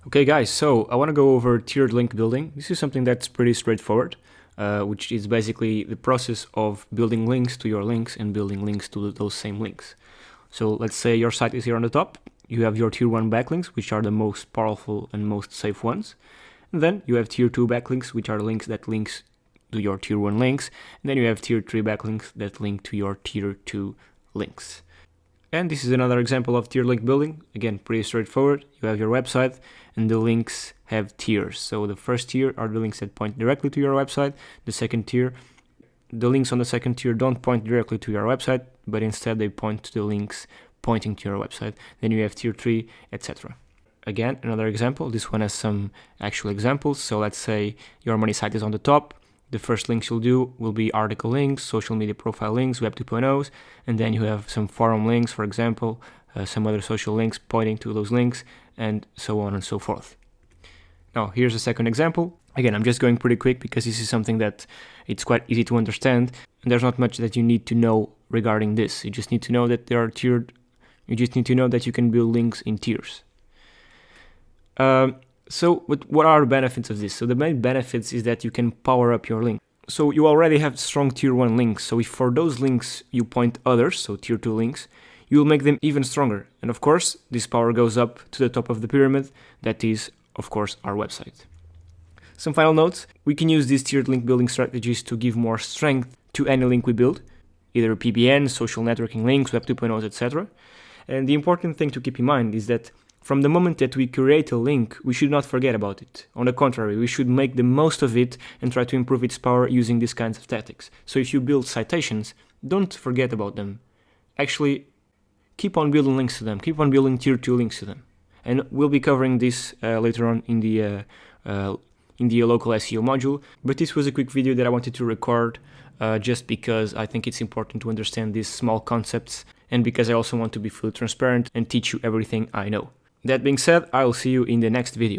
Okay guys, so I want to go over tiered link building. This is something that's pretty straightforward, which is basically the process of building links to your links and building links to those same links. So let's say your site is here on the top. You have your tier 1 backlinks, which are the most powerful and most safe ones. And then you have tier 2 backlinks, which are the links that links to your tier 1 links. And then you have tier 3 backlinks that link to your tier 2 links. And this is another example of tier link building. Again, pretty straightforward. You have your website and the links have tiers. So the first tier are the links that point directly to your website. The second tier, the links on the second tier don't point directly to your website, but instead they point to the links pointing to your website. Then you have tier 3, etc. Again, another example. This one has some actual examples. So let's say your money site is on the top. The first links you'll do will be article links, social media profile links, Web 2.0s, and then you have some forum links, for example, some other social links pointing to those links, and so on and so forth. Now, here's a second example. Again, I'm just going pretty quick because this is something that it's quite easy to understand, and there's not much that you need to know regarding this. You just need to know that they are tiered. You just need to know that you can build links in tiers. So what are the benefits of this? So the main benefits is that you can power up your link. So you already have strong tier 1 links. So if for those links you point others, so tier 2 links, you will make them even stronger. And of course, this power goes up to the top of the pyramid. That is, of course, our website. Some final notes. We can use these tiered link building strategies to give more strength to any link we build, either PBN, social networking links, Web 2.0s, etc. And the important thing to keep in mind is that from the moment that we create a link, we should not forget about it. On the contrary, we should make the most of it and try to improve its power using these kinds of tactics. So if you build citations, don't forget about them. Actually, keep on building links to them. Keep on building tier 2 links to them. And we'll be covering this later on in the local SEO module. But this was a quick video that I wanted to record just because I think it's important to understand these small concepts and because I also want to be fully transparent and teach you everything I know. That being said, I'll see you in the next video.